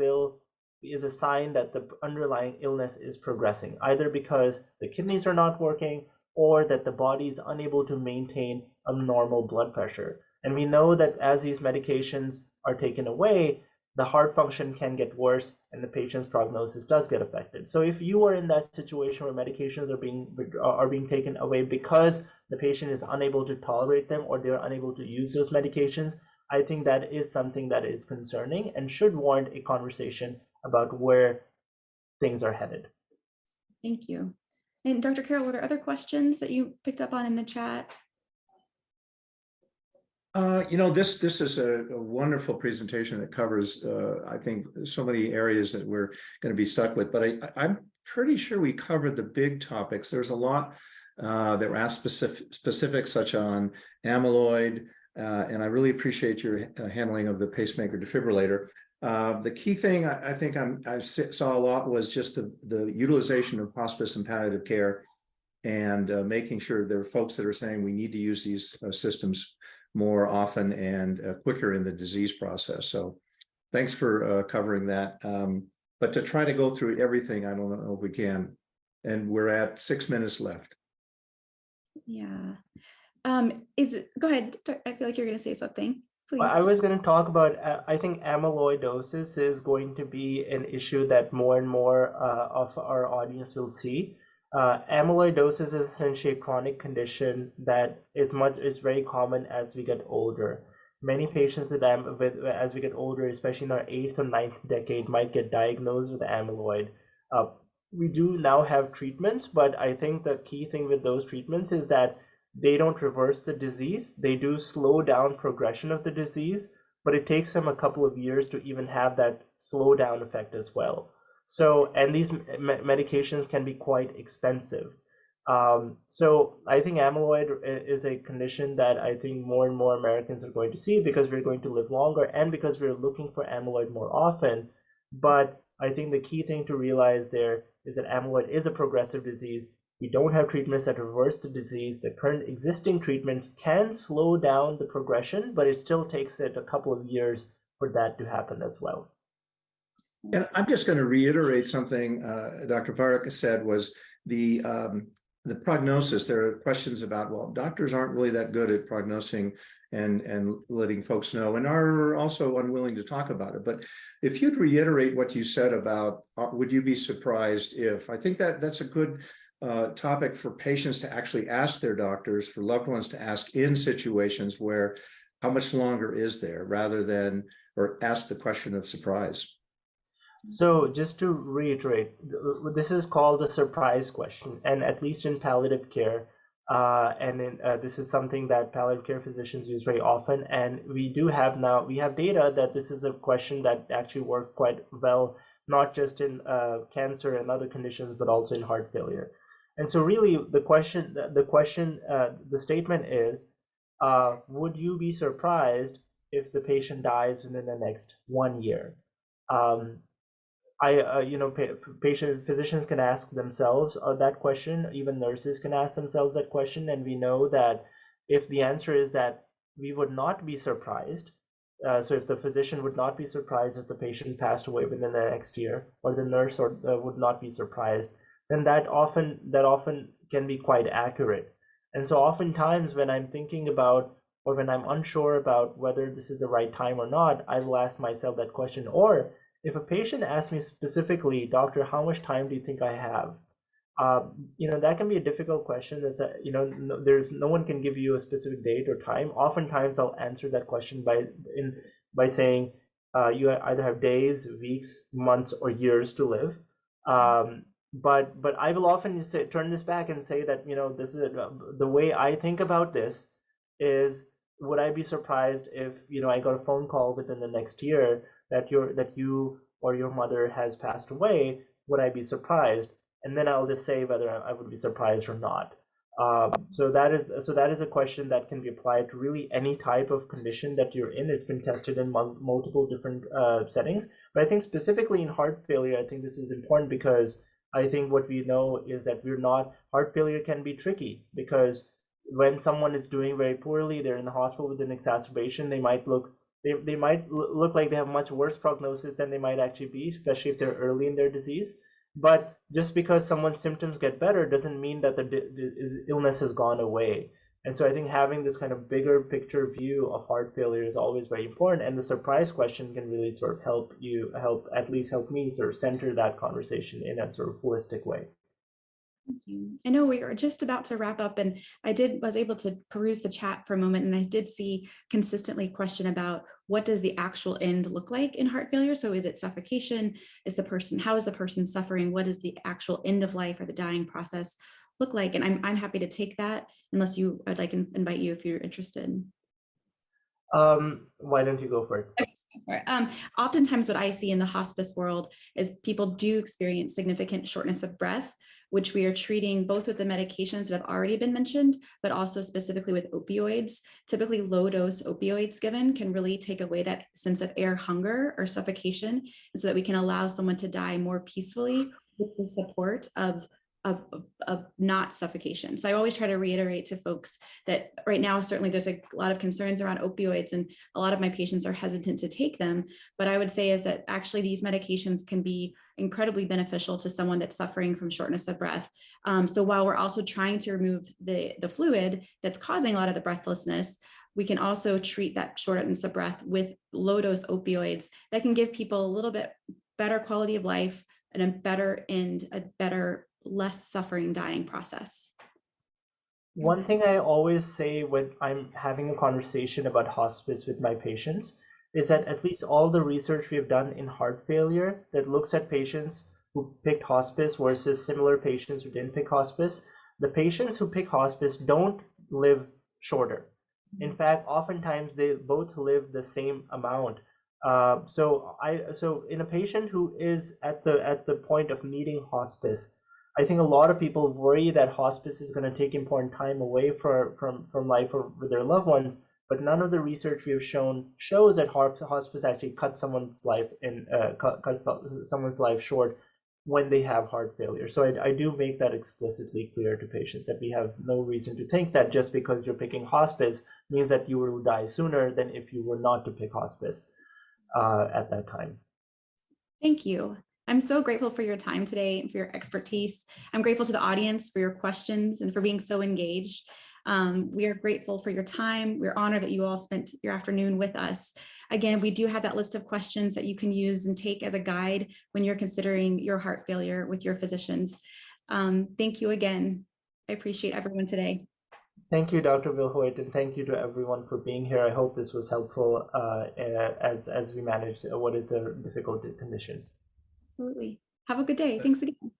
is a sign that the underlying illness is progressing, either because the kidneys are not working or that the body is unable to maintain a normal blood pressure. And we know that as these medications are taken away, the heart function can get worse and the patient's prognosis does get affected. So if you are in that situation where medications are being taken away because the patient is unable to tolerate them or they're unable to use those medications, I think that is something that is concerning and should warrant a conversation about where things are headed. Thank you. And Dr. Carroll, were there other questions that you picked up on in the chat? This is a wonderful presentation that covers, I think, so many areas that we're going to be stuck with. But I'm pretty sure we covered the big topics. There's a lot that were asked specific, such on amyloid, and I really appreciate your handling of the pacemaker defibrillator. The key thing I think I saw a lot was just the utilization of hospice and palliative care, and making sure there are folks that are saying we need to use these systems more often and quicker in the disease process. So thanks for covering that. But to try to go through everything, I don't know if we can. And we're at 6 minutes left. Yeah. Go ahead. I feel like you're going to say something. Please. I was going to talk about, I think amyloidosis is going to be an issue that more and more of our audience will see. Amyloidosis is essentially a chronic condition that is very common as we get older. Many patients as we get older, especially in our 8th or 9th decade, might get diagnosed with amyloid. We do now have treatments, but I think the key thing with those treatments is that they don't reverse the disease. They do slow down progression of the disease, but it takes them a couple of years to even have that slow down effect as well. So, and these medications can be quite expensive. So I think amyloid is a condition that I think more and more Americans are going to see because we're going to live longer and because we're looking for amyloid more often. But I think the key thing to realize there is that amyloid is a progressive disease. We don't have treatments that reverse the disease. The current existing treatments can slow down the progression, but it still takes it a couple of years for that to happen as well. And I'm just going to reiterate something Dr. Parekh said was the prognosis. There are questions about, well, doctors aren't really that good at prognosing and letting folks know, and are also unwilling to talk about it. But if you'd reiterate what you said about, would you be surprised if, I think that's a good topic for patients to actually ask their doctors, for loved ones to ask in situations where how much longer is there, rather than, or ask the question of surprise. So just to reiterate, this is called the surprise question, and at least in palliative care, this is something that palliative care physicians use very often, and we have data that this is a question that actually works quite well, not just in cancer and other conditions, but also in heart failure. And so really the statement is, would you be surprised if the patient dies within the next 1 year? Physicians can ask themselves that question, even nurses can ask themselves that question, and we know that if the answer is that we would not be surprised, so if the physician would not be surprised if the patient passed away within the next year, or the nurse would not be surprised, then that often can be quite accurate. And so oftentimes when I'm thinking about, or when I'm unsure about whether this is the right time or not, I will ask myself that question. Or if a patient asks me specifically, doctor, how much time do you think I have? That can be a difficult question. There's no one can give you a specific date or time. Oftentimes I'll answer that question by saying you either have days, weeks, months, or years to live. But I will often turn this back and say that, this is the way I think about this is, would I be surprised if, I got a phone call within the next year that you or your mother has passed away? Would I be surprised? And then I'll just say whether I would be surprised or not. So that is a question that can be applied to really any type of condition that you're in. It's been tested in multiple different settings. But I think specifically in heart failure, I think this is important because I think what we know is that heart failure can be tricky, because when someone is doing very poorly, they're in the hospital with an exacerbation, they might look like they have much worse prognosis than they might actually be, especially if they're early in their disease. But just because someone's symptoms get better doesn't mean that the illness has gone away. And so I think having this kind of bigger picture view of heart failure is always very important. And the surprise question can really sort of help me sort of center that conversation in a sort of holistic way. Thank you. I know we are just about to wrap up, and I was able to peruse the chat for a moment, and I did see consistently question about what does the actual end look like in heart failure? So is it suffocation? How is the person suffering? What is the actual end of life or the dying process look like? And I'm happy to take that, unless I'd like to invite you if you're interested. Why don't you go for it? Okay, go for it. Oftentimes what I see in the hospice world is people do experience significant shortness of breath, which we are treating both with the medications that have already been mentioned, but also specifically with opioids. Typically low dose opioids given can really take away that sense of air hunger or suffocation, and so that we can allow someone to die more peacefully with the support of of not suffocation. So I always try to reiterate to folks that right now, certainly there's a lot of concerns around opioids and a lot of my patients are hesitant to take them. But I would say is that actually these medications can be incredibly beneficial to someone that's suffering from shortness of breath. So while we're also trying to remove the fluid that's causing a lot of the breathlessness, we can also treat that shortness of breath with low dose opioids that can give people a little bit better quality of life and a better, less suffering dying process. One thing I always say when I'm having a conversation about hospice with my patients is that at least all the research we've done in heart failure that looks at patients who picked hospice versus similar patients who didn't pick hospice, the patients who pick hospice don't live shorter. In fact, oftentimes they both live the same amount. So in a patient who is at the point of needing hospice, I think a lot of people worry that hospice is going to take important time away from life or with their loved ones, but none of the research we have shown shows that hospice actually cuts someone's life short when they have heart failure. So I do make that explicitly clear to patients that we have no reason to think that just because you're picking hospice means that you will die sooner than if you were not to pick hospice at that time. Thank you. I'm so grateful for your time today and for your expertise. I'm grateful to the audience for your questions and for being so engaged. We are grateful for your time. We're honored that you all spent your afternoon with us. Again, we do have that list of questions that you can use and take as a guide when you're considering your heart failure with your physicians. Thank you again. I appreciate everyone today. Thank you, Dr. Wilhoit, and thank you to everyone for being here. I hope this was helpful as we managed what is a difficult condition. Absolutely. Have a good day. Thanks again.